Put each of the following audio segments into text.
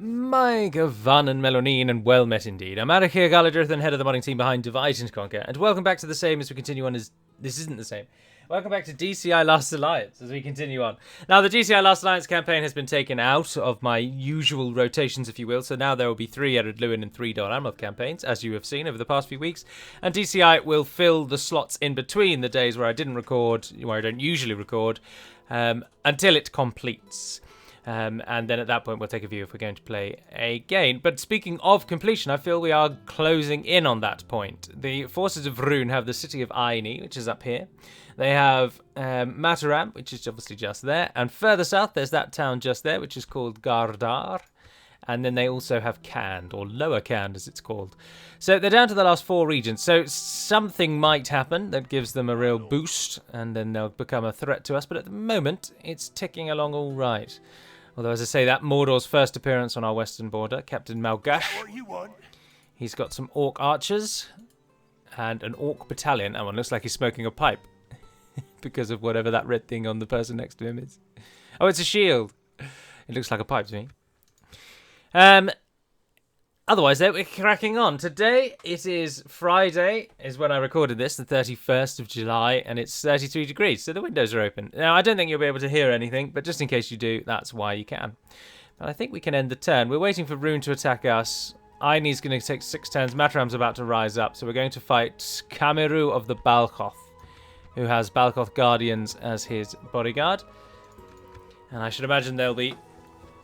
My Gavan and Melonin, and well met indeed. I'm Eric here, Galadrieth, and head of the modding team behind Divide and Conquer, and welcome back to the same as we continue on as... This isn't the same. Welcome back to DCI Last Alliance as we continue on. Now, the DCI Last Alliance campaign has been taken out of my usual rotations, if you will, so now there will be 3 Ered Luin and 3 Dol Amroth campaigns, as you have seen over the past few weeks, and DCI will fill the slots in between the days where I didn't record, where I don't usually record, until it completes. And then at that point we'll take a view if we're going to play again. But speaking of completion, I feel we are closing in on that point. The forces of Roone have the city of Aini, which is up here. They have Mataram, which is obviously just there. And further south there's that town just there, which is called Gardar. And then they also have Cand, or Lower Cand as it's called. So they're down to the last 4 regions. So something might happen that gives them a real boost, and then they'll become a threat to us. But at the moment, it's ticking along all right. Although, as I say, that Mordor's first appearance on our western border, Captain Malgash. He's got some orc archers and an orc battalion. That one looks like he's smoking a pipe because of whatever that red thing on the person next to him is. Oh, it's a shield. It looks like a pipe to me. Otherwise, though, we're cracking on. Today, it is Friday, is when I recorded this, the 31st of July, and it's 33 degrees, so the windows are open. Now, I don't think you'll be able to hear anything, but just in case you do, that's why you can. But I think we can end the turn. We're waiting for Roone to attack us. Aini's going to take 6 turns. Mataram's about to rise up, so we're going to fight Cameru of the Balchoth, who has Balchoth Guardians as his bodyguard. And I should imagine they'll be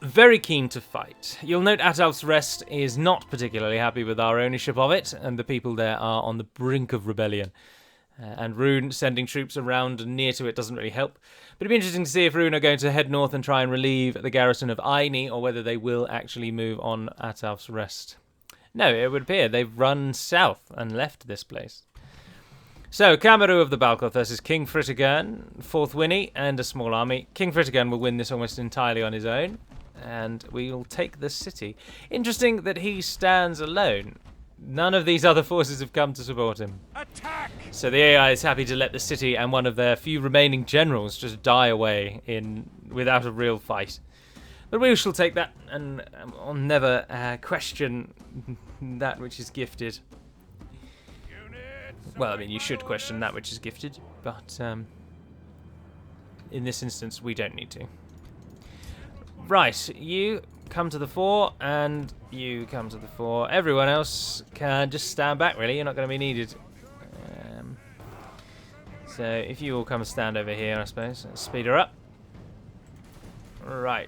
very keen to fight. You'll note Atalf's Rest is not particularly happy with our ownership of it, and the people there are on the brink of rebellion. And Roone sending troops around and near to it doesn't really help. But it'd be interesting to see if Roone are going to head north and try and relieve the garrison of Aini, or whether they will actually move on Atalf's Rest. No, it would appear they've run south and left this place. So, Cameru of the Balchoth versus King Fritigern, 4th Winnie, and a small army. King Fritigern will win this almost entirely on his own, and we will take the city. Interesting that he stands alone. None of these other forces have come to support him. Attack! So the AI is happy to let the city and one of their few remaining generals just die away without a real fight. But we shall take that, and I'll never question that which is gifted. Well, I mean, you should question that which is gifted, but in this instance, we don't need to. Right, you come to the fore, and you come to the fore. Everyone else can just stand back, really. You're not going to be needed. So if you all come and stand over here, I suppose. Let's speed her up. Right.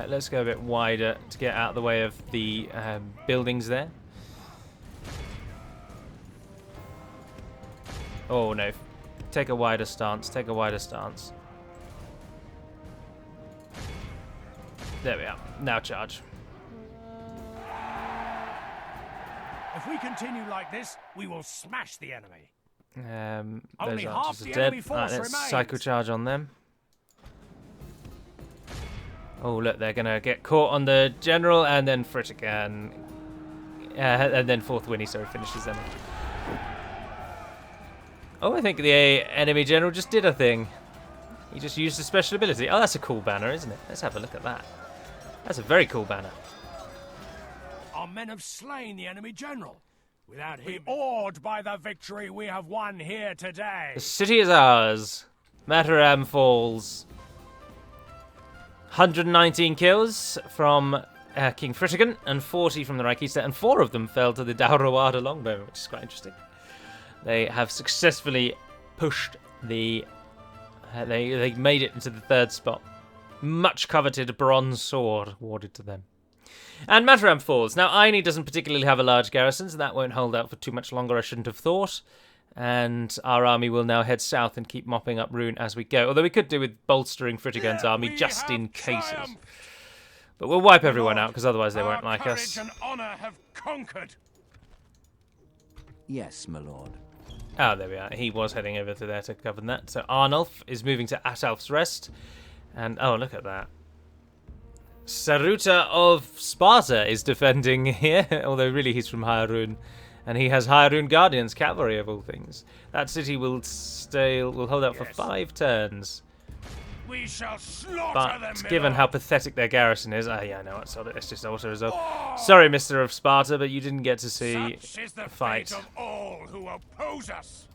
Let's go a bit wider to get out of the way of the buildings there. Oh, no. Take a wider stance. Take a wider stance. There we are. Now charge. If we continue like this, we will smash the enemy. Those Only archers half are the dead. enemy force Right, let's remains. psycho charge on them. Oh, look, they're going to get caught on the general, and then Fritigern. And then 4th Winnie, sorry, finishes them. Oh, I think the enemy general just did a thing. He just used a special ability. Oh, that's a cool banner, isn't it? Let's have a look at that. That's a very cool banner. Our men have slain the enemy general. Without him, awed by the victory we have won here today. The city is ours. Mataram falls. 119 kills from King Fritigern, and 40 from the Rhaekister, and 4 of them fell to the Dalrawada longbow, which is quite interesting. They have successfully pushed the... They made it into the 3rd spot. Much coveted bronze sword awarded to them. And Mataram falls. Now, Aini doesn't particularly have a large garrison, so that won't hold out for too much longer, I shouldn't have thought. And our army will now head south and keep mopping up Roone as we go. Although we could do with bolstering Fritigern's army just in cases. But we'll wipe everyone out, because otherwise they won't like us. And honor have conquered. Yes, my lord. Oh, there we are. He was heading over to there to cover that. So Arnulf is moving to Atalf's Rest. And, oh, look at that. Saruta of Sparta is defending here, although really he's from Roone. And he has Roone Guardians, cavalry of all things. That city will hold out for 5 turns. We shall slaughter them. But given how pathetic their garrison is, yeah, I know what sort of. Let's just auto resolve. Sorry, Mister of Sparta, but you didn't get to see Such is the a fight. fate of all who oppose us.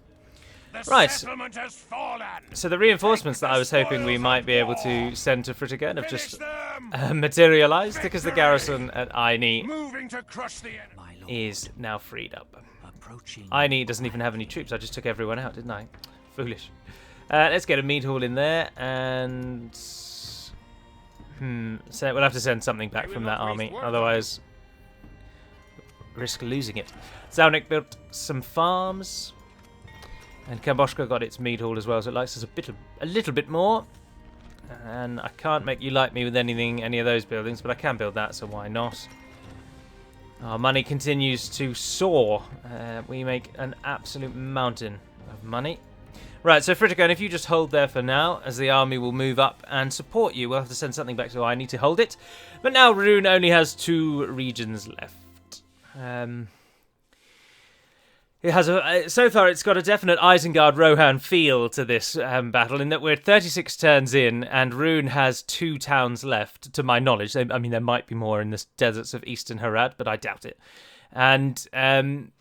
The Right. settlement has fallen. So the reinforcements that I was hoping we might be able to send to Fritigan have Finish just them. materialized because the garrison at Aini Moving to crush the enemy. is now freed up. Aini doesn't even have any troops. I just took everyone out, didn't I? Foolish. Let's get a meat hall in there, and so we'll have to send something back from that army, otherwise risk losing it. Zaunik built some farms, and Kamboshka got its meat hall as well, so it likes us a little bit more. And I can't make you like me with any of those buildings, but I can build that, so why not? Our money continues to soar. We make an absolute mountain of money. Right, so Fritigan, if you just hold there for now, as the army will move up and support you. We'll have to send something back, so I need to hold it. But now Roone only has 2 regions left. It has so far it's got a definite Isengard-Rohan feel to this battle, in that we're 36 turns in, and Roone has 2 towns left, to my knowledge. I mean, there might be more in the deserts of Eastern Harad, but I doubt it. And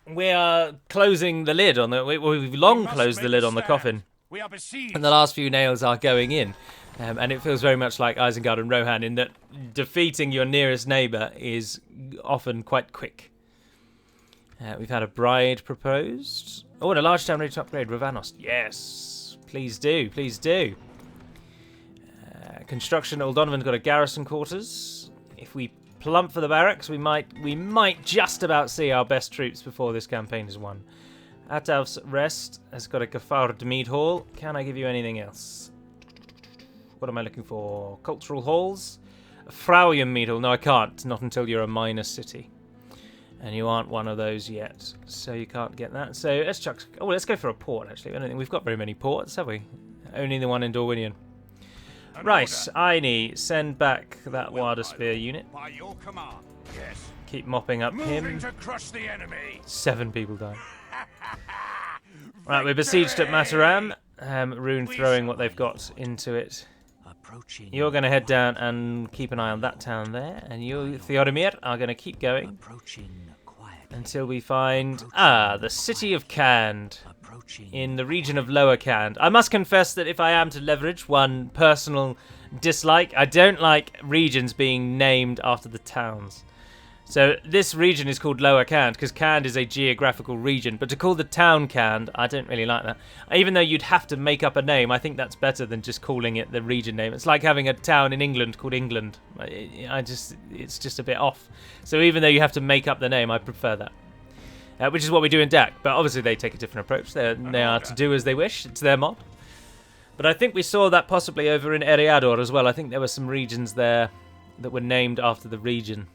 we are closing the lid on the. We've long closed the lid on the coffin, We are besieged. and the last few nails are going in. And it feels very much like Isengard and Rohan, in that defeating your nearest neighbour is often quite quick. We've had a bride proposed. Oh, and a large town ready to upgrade. Rhovanion. Yes. Please do. Please do. Construction. Old Donovan's got a garrison quarters. If we plump for the barracks, we might just about see our best troops before this campaign is won. Atav's Rest has got a Gafard mead hall. Can I give you anything else? What am I looking for? Cultural halls? A Frauium mead hall. No, I can't. Not until you're a minor city. And you aren't one of those yet, so you can't get that. So let's chuck. Oh, let's go for a port. Actually, I don't think we've got very many ports, have we? Only the one in Rhovanion. Right, Aini, send back that Warder Spear unit. By your command. Yes. Keep mopping up Moving him. to crush the enemy. 7 people died. Right, we're besieged at Mataram. Roone throwing what they've got into it. You're going to head down and keep an eye on that town there, and you, Theodomir, are going to keep going until we find the city of Khand in the region of Lower Khand. I must confess that if I am to leverage one personal dislike, I don't like regions being named after the towns. So this region is called Lower Khand because Khand is a geographical region, but to call the town Khand, I don't really like that. Even though you'd have to make up a name, I think that's better than just calling it the region name. It's like having a town in England called England. It's just a bit off. So even though you have to make up the name, I prefer that. Which is what we do in DAC, but obviously they take a different approach. They are to do as they wish. It's their mod. But I think we saw that possibly over in Eriador as well. I think there were some regions there that were named after the region.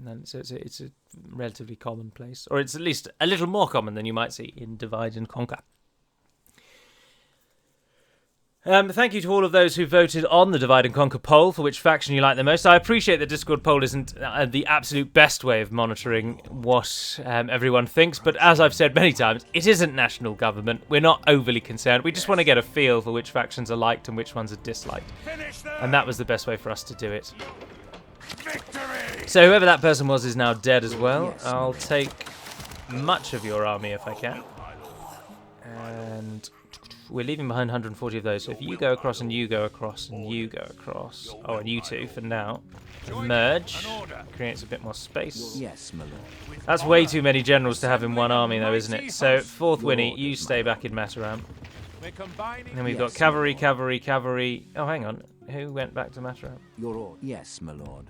And so it's a relatively common place, or it's at least a little more common than you might see in Divide and Conquer. Thank you to all of those who voted on the Divide and Conquer poll for which faction you like the most. I appreciate the Discord poll isn't the absolute best way of monitoring what everyone thinks, but as I've said many times, it isn't national government. We're not overly concerned. We just want to get a feel for which factions are liked and which ones are disliked. And that was the best way for us to do it. Victory! So whoever that person was is now dead as well. I'll take much of your army if I can. And we're leaving behind 140 of those. So if you go across and you go across and you go across. Oh, and you two for now. Merge. Creates a bit more space. Yes, my lord. That's way too many generals to have in one army though, isn't it? So 4th Winnie, you stay back in Mataram. And then we've got cavalry, cavalry, cavalry. Oh, hang on. Who went back to Mataram? Your order. Yes, my lord.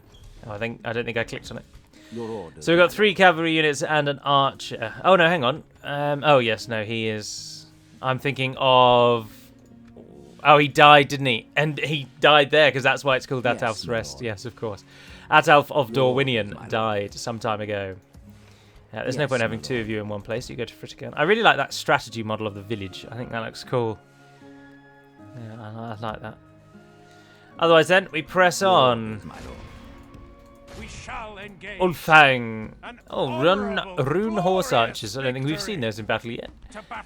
Oh, I don't think I clicked on it. Your order. So we've got 3 cavalry units and an archer. Oh no, hang on. Oh yes, no, he is. I'm thinking of. Oh, he died, didn't he? And he died there because that's why it's called Atalf's Rest. Yes, of course. Atalf of Rhovanion died some time ago. There's no point having 2 of you in one place. You go to Fritigan. I really like that strategy model of the village. I think that looks cool. Yeah, I like that. Otherwise, then we press on. We shall engage. Ulfang. Oh, Roone horse archers. I don't think we've seen those in battle yet.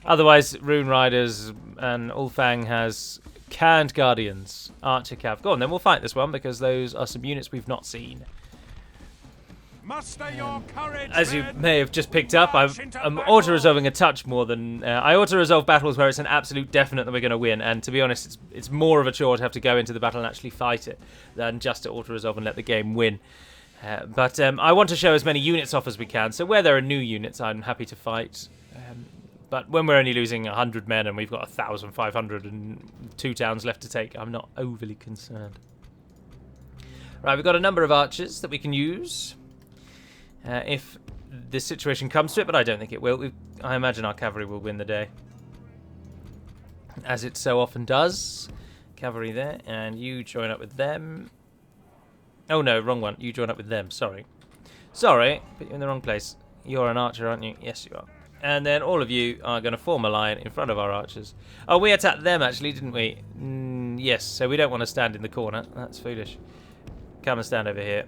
Otherwise, Roone riders and Ulfang has Canned Guardians. Archer Cav. Go on, then we'll fight this one because those are some units we've not seen. Muster your courage, As you men. may have just picked up, I'm auto-resolving a touch more than... I auto-resolve battles where it's an absolute definite that we're going to win, and to be honest, it's more of a chore to have to go into the battle and actually fight it than just to auto-resolve and let the game win. But I want to show as many units off as we can, so where there are new units, I'm happy to fight. But when we're only losing 100 men and we've got 1,500 and 2 towns left to take, I'm not overly concerned. Right, we've got a number of archers that we can use. If this situation comes to it, but I don't think it will. I imagine our cavalry will win the day. As it so often does. Cavalry there, and you join up with them. Oh no, wrong one. You join up with them, sorry. Sorry, put you in the wrong place. You're an archer, aren't you? Yes, you are. And then all of you are going to form a line in front of our archers. Oh, we attacked them actually, didn't we? Yes, so we don't want to stand in the corner. That's foolish. Come and stand over here.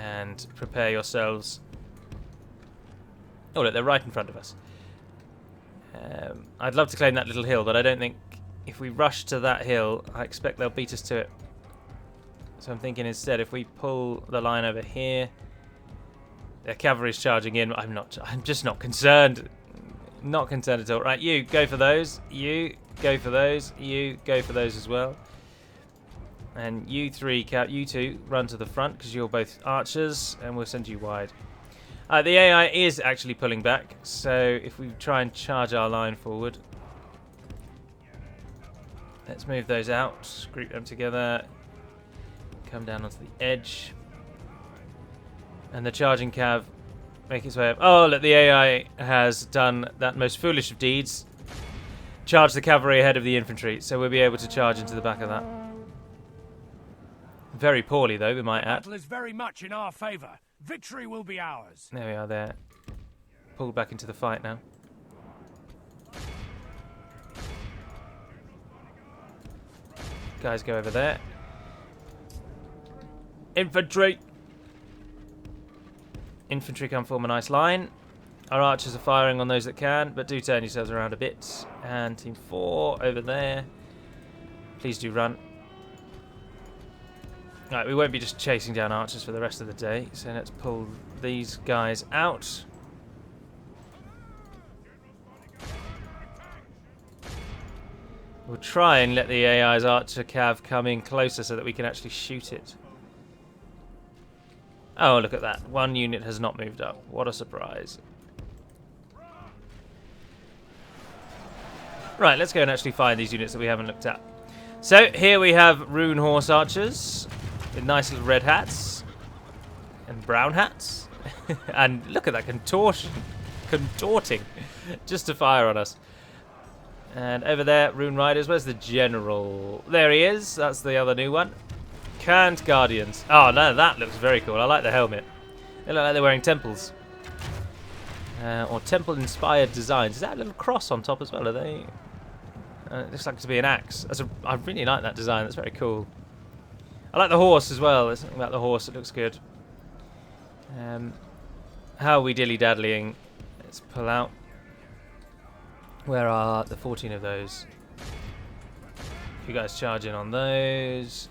And prepare yourselves. Oh, look, they're right in front of us. I'd love to claim that little hill, but I don't think if we rush to that hill, I expect they'll beat us to it. So I'm thinking instead, if we pull the line over here, their cavalry's charging in. I'm just not concerned. Not concerned at all. Right, you go for those. You go for those. You go for those as well. And you two run to the front because you're both archers, and we'll send you wide. The AI is actually pulling back, so if we try and charge our line forward, let's move those out, group them together, come down onto the edge, and the charging cav make its way up. Oh, look, the AI has done that most foolish of deeds, charge the cavalry ahead of the infantry, so we'll be able to charge into the back of that. Very poorly, though, we might add. Battle is very much in our favour. Victory will be ours. There we are there. Pulled back into the fight now. Guys, go over there. Infantry! Infantry come form a nice line. Our archers are firing on those that can, but do turn yourselves around a bit. And Team 4 over there. Please do run. Right, we won't be just chasing down archers for the rest of the day, so let's pull these guys out. We'll try and let the AI's archer cav come in closer so that we can actually shoot it. Oh, look at that. One unit has not moved up. What a surprise. Right, let's go and actually find these units that we haven't looked at. So, here we have Roone horse archers. With nice little red hats and brown hats. And look at that contorting just to fire on us. And over there, Roone riders. Where's the general? There he is. That's the other new one. Canned Guardians. Oh no, that looks very cool. I like the helmet. They look like they're wearing temples. Or temple-inspired designs. Is that a little cross on top as well? Are they? It looks like it to be an axe. I really like that design. That's very cool. I like the horse as well. There's something about the horse that looks good. How are we dilly-daddling? Let's pull out. Where are the 14 of those? You guys charge in on those.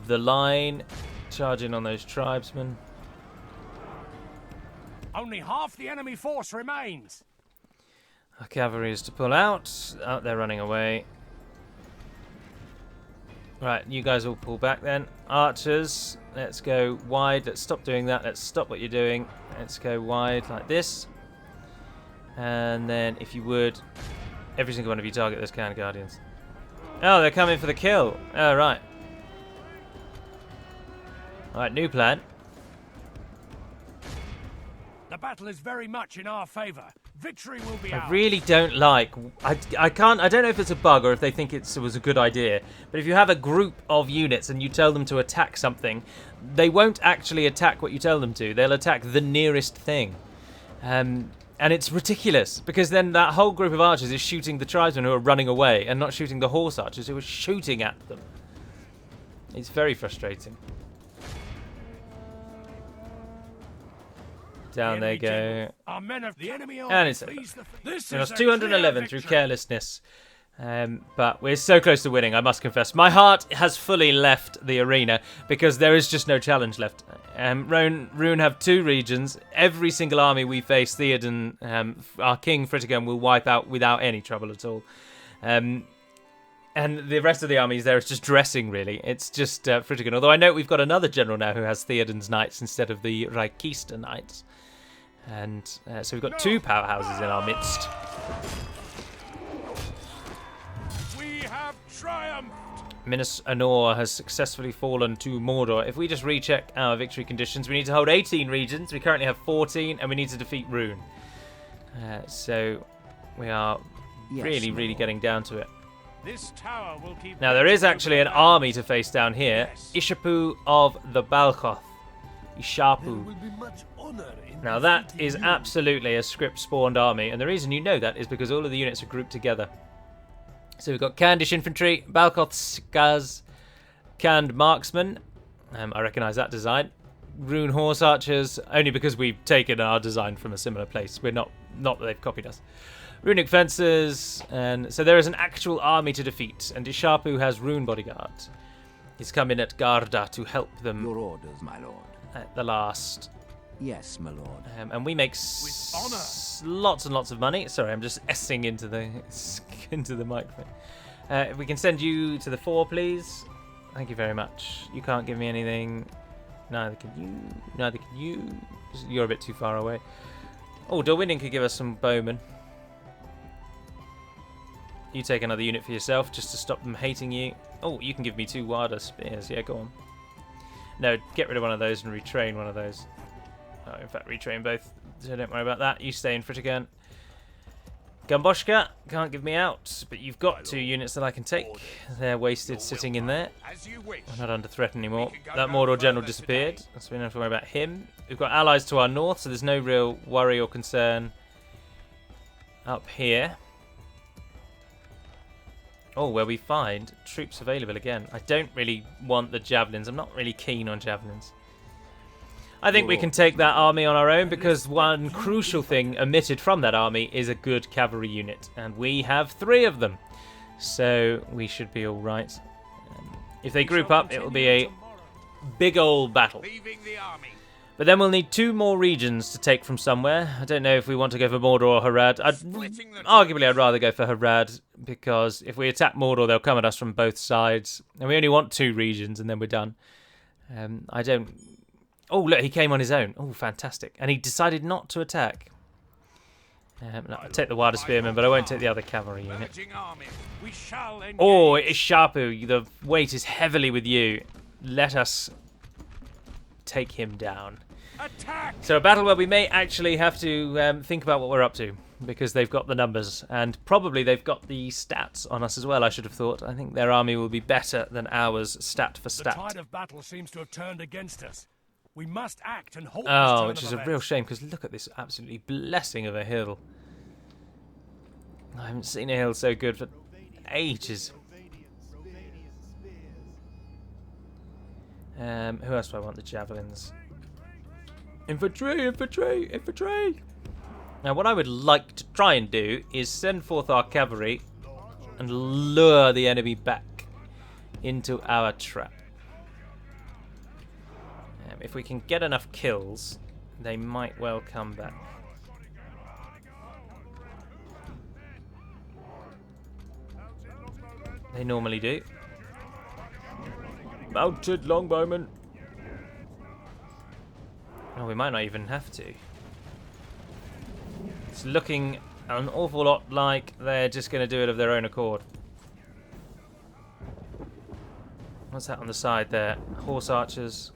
The line. Charge in on those tribesmen. Only half the enemy force remains. Our cavalry is to pull out. Oh, they're running away. Right, you guys all pull back then. Archers, let's go wide. Let's stop doing that. Let's stop what you're doing. Let's go wide like this. And then, if you would, every single one of you target those Canned Guardians. Oh, they're coming for the kill. Oh, right. Alright, new plan. The battle is very much in our favour. Victory will be ours. I really don't like... I don't know if it's a bug or if they think it was a good idea, but if you have a group of units and you tell them to attack something, they won't actually attack what you tell them to. They'll attack the nearest thing. And it's ridiculous, because then that whole group of archers is shooting the tribesmen who are running away and not shooting the horse archers who are shooting at them. It's very frustrating. Down they go. Our men of the enemy And it's over. We lost 211 through carelessness. But we're so close to winning, I must confess. My heart has fully left the arena because there is just no challenge left. Roone have 2 regions. Every single army we face, Theoden, our king Fritigan, will wipe out without any trouble at all. And the rest of the armies there is just dressing, really. It's just Fritigan. Although I know we've got another general now who has Theoden's knights instead of the Reichista knights. And so we've got 2 powerhouses in our midst. We have triumphed. Minas Anor has successfully fallen to Mordor. If we just recheck our victory conditions, we need to hold 18 regions. We currently have 14, and we need to defeat Roone. So we are really getting down to it. This tower will keep. Now there is actually an army to face down here. Ishappu of the Balchoth. Ishappu. Now that is absolutely a script-spawned army, and the reason you know that is because all of the units are grouped together. So we've got Candish Infantry, Balchoth Skaz, Canned Marksmen. I recognise that design. Roone Horse Archers, only because we've taken our design from a similar place. We're not that they've copied us. Runic Fencers, and so there is an actual army to defeat, and Ishappu has Roone Bodyguard. He's come in at Gardar to help them. Your orders, my lord. At the last. Yes, my lord. And we make lots and lots of money. Sorry, I'm just S-ing into the microphone. We can send you to the 4, please. Thank you very much. You can't give me anything. Neither can you. Neither can you. You're a bit too far away. Oh, Darwinian could give us some bowmen. You take another unit for yourself just to stop them hating you. Oh, you can give me 2 Warder spears. Yeah, go on. No, get rid of one of those and retrain one of those. Oh, in fact, retrain both. So don't worry about that. You stay in Fritigan. Gumboshka can't give me out, but you've got 2 units that I can take. They're wasted sitting in there. I'm not under threat anymore. That Mordor general disappeared, so we don't have to worry about him. We've got allies to our north, so there's no real worry or concern up here. Oh, where we find troops available again. I don't really want the javelins. I'm not really keen on javelins. I think we can take that army on our own because one crucial thing omitted from that army is a good cavalry unit. And we have 3 of them. So we should be all right. If they group up, it will be a big old battle. But then we'll need 2 more regions to take from somewhere. I don't know if we want to go for Mordor or Harad. Arguably, I'd rather go for Harad, because if we attack Mordor, they'll come at us from both sides. And we only want 2 regions, and then we're done. I don't... Oh, look, he came on his own. Oh, fantastic. And he decided not to attack. I'll take the Warder Spearmen, but I won't take the other cavalry unit. Oh, Ishappu, the weight is heavily with you. Let us take him down. So a battle where we may actually have to think about what we're up to, because they've got the numbers, and probably they've got the stats on us as well, I should have thought. I think their army will be better than ours, stat for stat. The tide of battle seems to have turned against us. We must act and halt this Oh, turn which is a real shame, because look at this absolutely blessing of a hill. I haven't seen a hill so good for ages. Who else do I want? The javelins. Infantry, infantry, infantry! Now, what I would like to try and do is send forth our cavalry and lure the enemy back into our trap. If we can get enough kills, they might well come back. They normally do. Mounted longbowmen. Oh, we might not even have to. It's looking an awful lot like they're just going to do it of their own accord. What's that on the side there? Horse archers.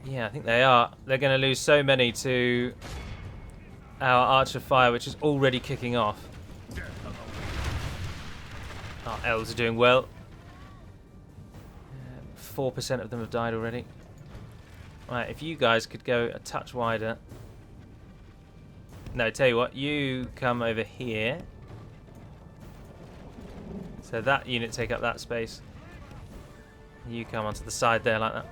Yeah, I think they are. They're going to lose so many to our archer fire, which is already kicking off. Our elves are doing well. 4% of them have died already. Right, if you guys could go a touch wider. No, tell you what, you come over here. So that unit take up that space. You come onto the side there like that.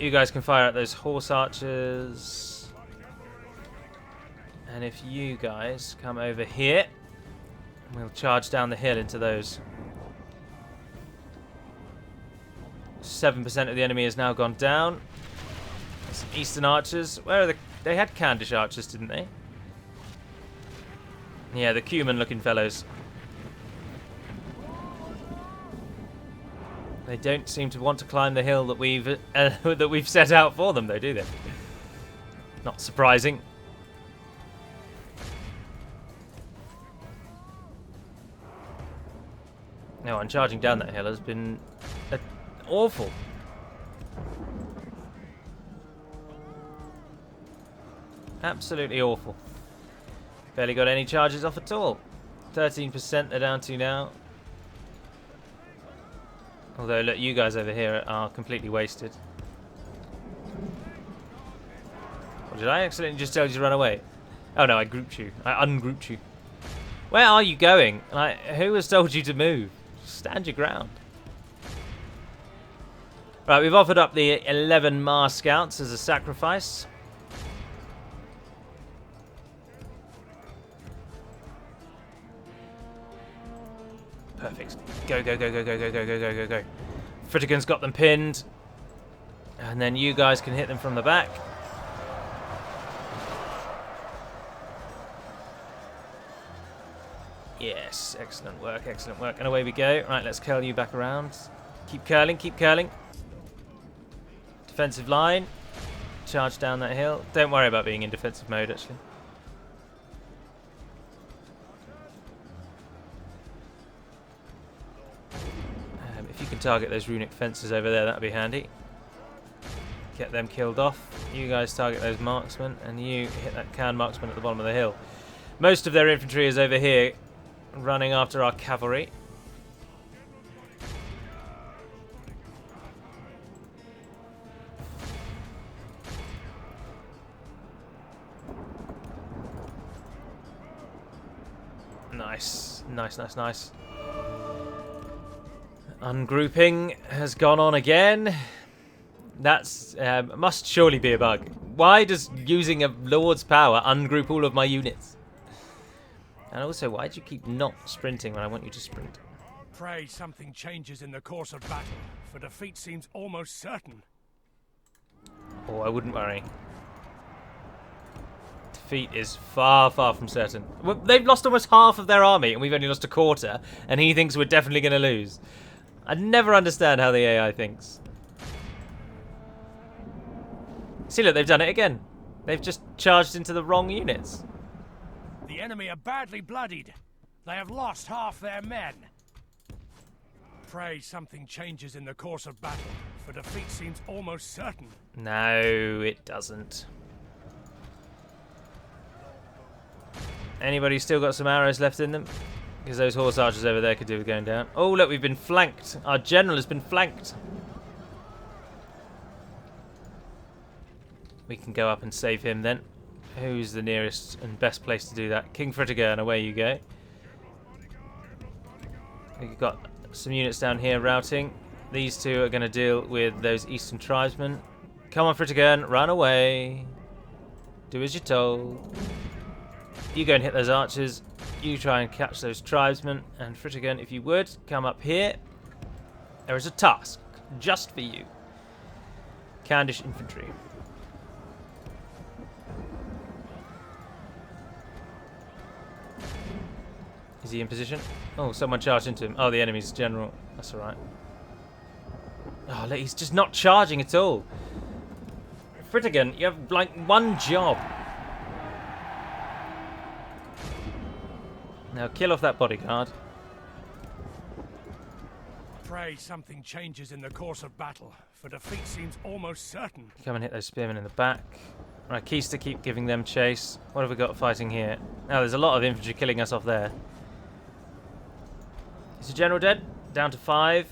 You guys can fire at those horse archers. And if you guys come over here, We'll charge down the hill into those. 7% of the enemy has now gone down. Some Eastern archers. Where are the... They had Candish archers, didn't they? Yeah, the Cuman-looking fellows. They don't seem to want to climb the hill that we've set out for them, though, do they? Not surprising. No, and charging down that hill has been awful. Absolutely awful. Barely got any charges off at all. 13% they're down to now. Although, look, you guys over here are completely wasted. Or did I accidentally just tell you to run away? Oh no, I grouped you. I ungrouped you. Where are you going? Who has told you to move? Stand your ground. Right, we've offered up the 11 Mars Scouts as a sacrifice. Perfect. Go, go, go, go, go, go, go, go, go, go, go. Fritigan's got them pinned. And then you guys can hit them from the back. Yes, excellent work, excellent work. And away we go. Right, let's curl you back around. Keep curling, keep curling. Defensive line. Charge down that hill. Don't worry about being in defensive mode, actually. If you can target those runic fences over there, that'd be handy. Get them killed off. You guys target those marksmen, and you hit that can marksman at the bottom of the hill. Most of their infantry is over here, running after our cavalry. Nice, nice, nice, nice. Ungrouping has gone on again. That's must surely be a bug. Why does using a Lord's power ungroup all of my units? And also, why do you keep not sprinting when I want you to sprint? Pray something changes in the course of battle, for defeat seems almost certain. Oh, I wouldn't worry. Defeat is far, far from certain. Well, they've lost almost half of their army, and we've only lost a quarter, and he thinks we're definitely going to lose. I never understand how the AI thinks. See, look, they've done it again. They've just charged into the wrong units. The enemy are badly bloodied. They have lost half their men. Pray something changes in the course of battle, for defeat seems almost certain. No, it doesn't. Anybody still got some arrows left in them? Because those horse archers over there could do with going down. Oh, look, we've been flanked. Our general has been flanked. We can go up and save him then. Who's the nearest and best place to do that? King Fritiga, and away you go. We've got some units down here routing. These two are going to deal with those eastern tribesmen. Come on, Fritiga, run away. Do as you're told. You go and hit those archers. You try and catch those tribesmen. And Fritigan, if you would, come up here. There is a task just for you. Candish infantry. Is he in position? Oh, someone charged into him. Oh, the enemy's general. That's alright. Oh, look, he's just not charging at all. Fritigan, you have like one job. Now kill off that bodyguard. Pray something changes in the course of battle, for defeat seems almost certain. Come and hit those spearmen in the back. Right, keys to keep giving them chase. What have we got fighting here? Now there's a lot of infantry killing us off there. Is the general dead? Down to 5.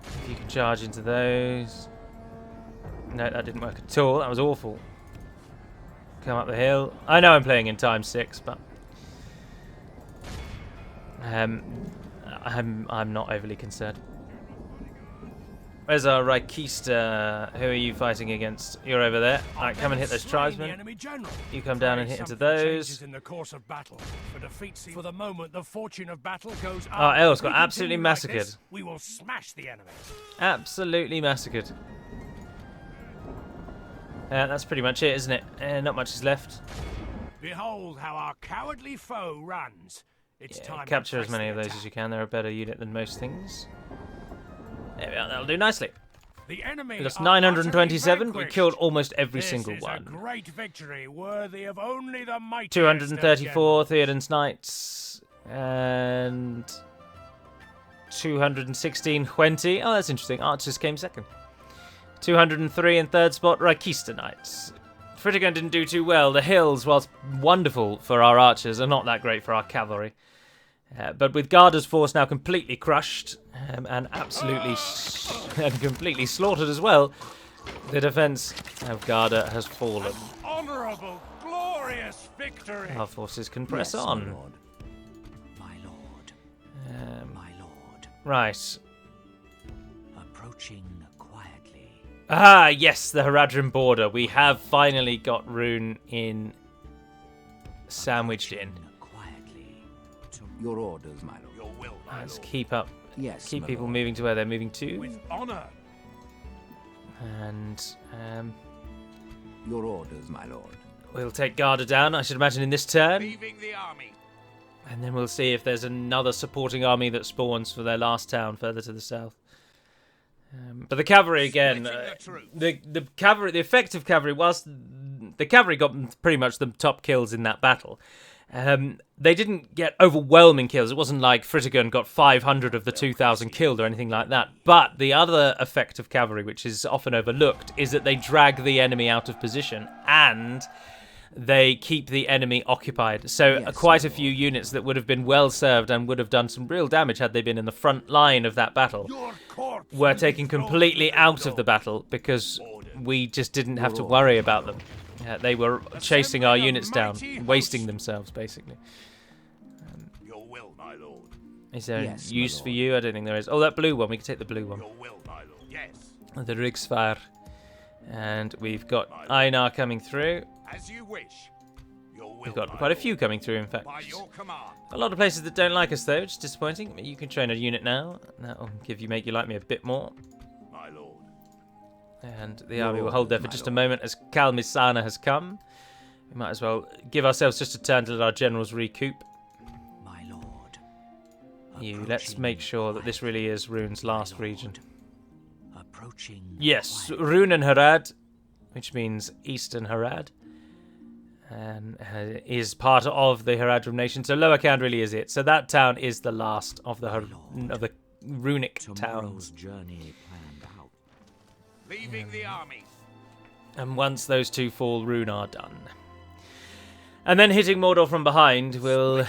If you can charge into those. No, that didn't work at all. That was awful. Come up the hill. I know I'm playing in time 6, but I'm not overly concerned. Where's our Rykista? Who are you fighting against? You're over there. Alright, come and hit those tribesmen. You come down and hit into those. In the course of battle. For the moment, the fortune of battle goes up. Oh, Els got If we absolutely continue like massacred. this, we will smash the enemy. Absolutely massacred. That's pretty much it, isn't it? Not much is left. Behold how our cowardly foe runs. It's time to Capture as press many the of those attack. as you can. They're a better unit than most things. There we are. That'll do nicely. The enemy We lost are 927. utterly We killed vanquished. almost every This single is one. a great victory, worthy of only the mightiest 234 of generals. Theoden's Knights and 216 20. Oh, that's interesting. Archers came second. 203 in third spot, Rykista Knights. Fritigan didn't do too well. The hills, whilst wonderful for our archers, are not that great for our cavalry. But with Gardar's force now completely crushed and absolutely and completely slaughtered as well, the defence of Gardar has fallen. Honourable, glorious victory. Our forces can press Yes, on. my lord. My lord. My lord. Right. Approaching quietly. Ah, yes, the Haradrim border. We have finally got Roone sandwiched in. Quietly. To your orders, my lord. Your will, my Let's lord. keep up. Yes, Keep my people lord. moving to where they're moving to. With honour. And Your orders, my lord. we'll take Gardar down, I should imagine, in this turn. Leaving the army. And then we'll see if there's another supporting army that spawns for their last town further to the south. But the cavalry again, the cavalry, the effective cavalry, whilst the cavalry got pretty much the top kills in that battle, they didn't get overwhelming kills. It wasn't like Fritigan got 500 of the 2,000 killed or anything like that. But the other effect of cavalry, which is often overlooked, is that they drag the enemy out of position and they keep the enemy occupied. So Yes, quite a my few units that would have been well served and would have done some real damage had they been in the front line of that battle Your corpse were will be taken thrown completely to the out of the door. battle because we just didn't have to worry about them. They were chasing our units down, wasting themselves, basically. Your will, my lord. Is there Yes, a my use for lord. you? I don't think there is. Oh, that blue one. We can take the blue one. Your will, my lord. Yes. The Rigsfire. And we've got Einar coming through. As you wish. Your will, We've got my quite a lord. few coming through, in fact. By your command. A lot of places that don't like us, though, which is disappointing. You can train a unit now. That'll make you like me a bit more. My lord. And the Your army will hold there for orders, my just a lord. moment as Kalmisana has come. We might as well give ourselves just a turn to let our generals recoup. My lord. Let's Approaching make sure that this really is Roone's last lord. region. Approaching. Yes, quietly. Roone and Harad, which means Eastern Harad, is part of the Haradrim nation. So Lower Count really is it. So that town is the last of the runic Tomorrow's towns. journey planned out. Leaving the army. And once those two fall, Roone are done. And then hitting Mordor from behind will,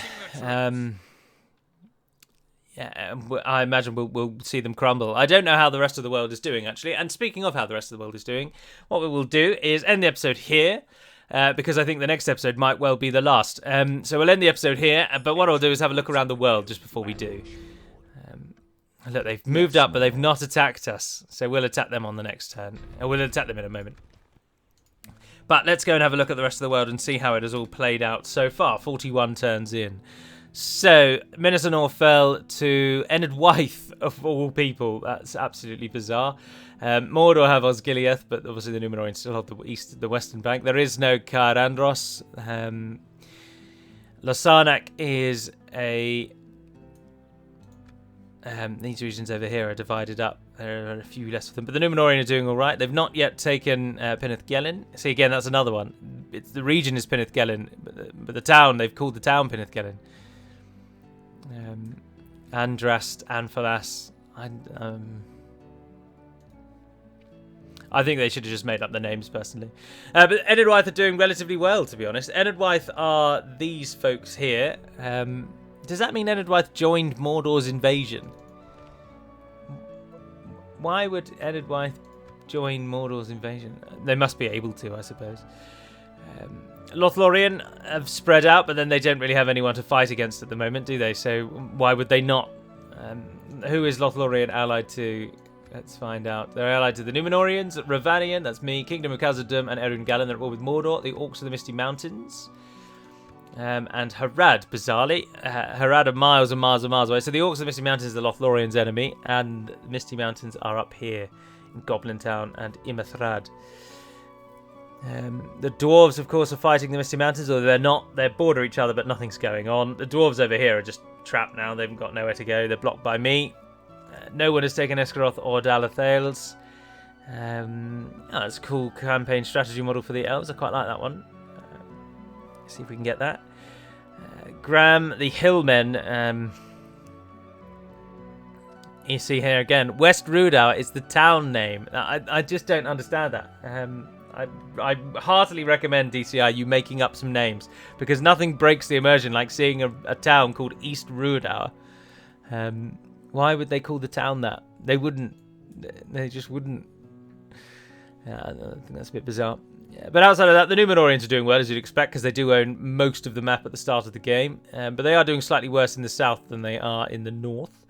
I imagine we'll see them crumble. I don't know how the rest of the world is doing, actually. And speaking of how the rest of the world is doing, what we will do is end the episode here. Because I think the next episode might well be the last. So we'll end the episode here, but what I'll do is have a look around the world just before we do. Look, they've moved up, but they've not attacked us. So we'll attack them on the next turn. We'll attack them in a moment. But let's go and have a look at the rest of the world and see how it has all played out so far. 41 turns in. So, Minas Anor fell to Enid Wythe, of all people. That's absolutely bizarre. Mordor have Osgiliath, but obviously the Númenóreans still hold the western bank. There is no Caer Andros. Lossarnac is a... these regions over here are divided up. There are a few less of them, but the Númenórean are doing all right. They've not yet taken Peneth Gelin. See, again, that's another one. The region is Peneth Gelin, but the town, they've called the town Peneth Gelin. Andrast, Anfalas. I think they should have just made up the names, personally. But Enid Wythe are doing relatively well, to be honest. Enid Wythe are these folks here. Does that mean Enid Wythe joined Mordor's invasion? Why would Enid Wythe join Mordor's invasion? They must be able to, I suppose. Lothlorien have spread out, but then they don't really have anyone to fight against at the moment, do they? So why would they not? Who is Lothlorien allied to? Let's find out. They're allied to the Númenóreans, Rhovanion, that's me, Kingdom of Khazad-dûm, and Erun Galen. They're at war with Mordor, the Orcs of the Misty Mountains. And Harad, bizarrely. Harad are miles and miles and miles away. So the Orcs of the Misty Mountains are the Lothlorians' enemy, and the Misty Mountains are up here in Goblin Town and Imathrad. The Dwarves, of course, are fighting the Misty Mountains, although they're not. They border each other, but nothing's going on. The Dwarves over here are just trapped now. They've got nowhere to go. They're blocked by me. No one has taken Esgaroth or Dalathales. That's a cool campaign strategy model for the elves. I quite like that one. See if we can get that. Graham, the Hillmen. You see here again, West Rudau is the town name. I just don't understand that. I heartily recommend DCI you making up some names, because nothing breaks the immersion like seeing a town called East Rudau. Why would they call the town that? They wouldn't. They just wouldn't. I think that's a bit bizarre. Yeah, but outside of that, the Númenóreans are doing well, as you'd expect, because they do own most of the map at the start of the game. But they are doing slightly worse in the south than they are in the north.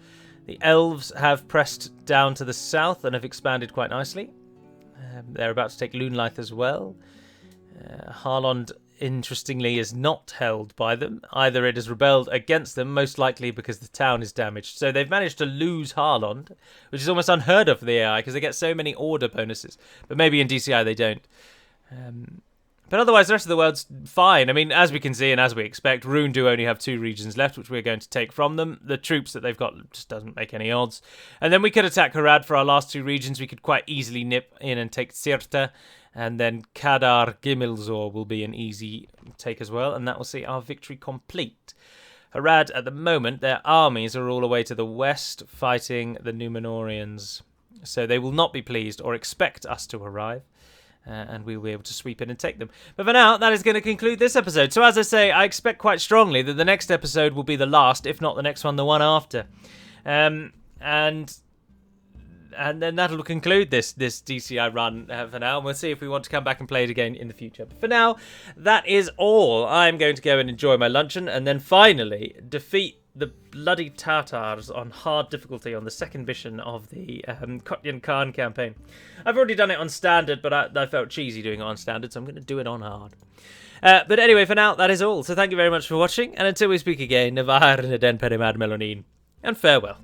The elves have pressed down to the south and have expanded quite nicely. They're about to take Lunelythe as well. Harlond, interestingly, is not held by them. Either it has rebelled against them, most likely because the town is damaged. So they've managed to lose Harlond, which is almost unheard of for the AI, because they get so many order bonuses. But maybe in DCI they don't. But otherwise, the rest of the world's fine. I mean, as we can see and as we expect, Roone do only have 2 regions left, which we're going to take from them. The troops that they've got just doesn't make any odds. And then we could attack Harad for our last 2 regions. We could quite easily nip in and take Sirta. And then Kadar Gimilzor will be an easy take as well. And that will see our victory complete. Harad, at the moment, their armies are all the way to the west fighting the Númenóreans. So they will not be pleased or expect us to arrive. And we will be able to sweep in and take them. But for now, that is going to conclude this episode. So as I say, I expect quite strongly that the next episode will be the last, if not the next one, the one after. And then that'll conclude this DCI run for now. And we'll see if we want to come back and play it again in the future. But for now, that is all. I'm going to go and enjoy my luncheon and then finally defeat the bloody Tatars on hard difficulty on the second mission of the Kotyan Khan campaign. I've already done it on standard, but I felt cheesy doing it on standard, so I'm going to do it on hard. But anyway, for now, that is all. So thank you very much for watching, and until we speak again, Navar Neden Perimad Melonin, and farewell.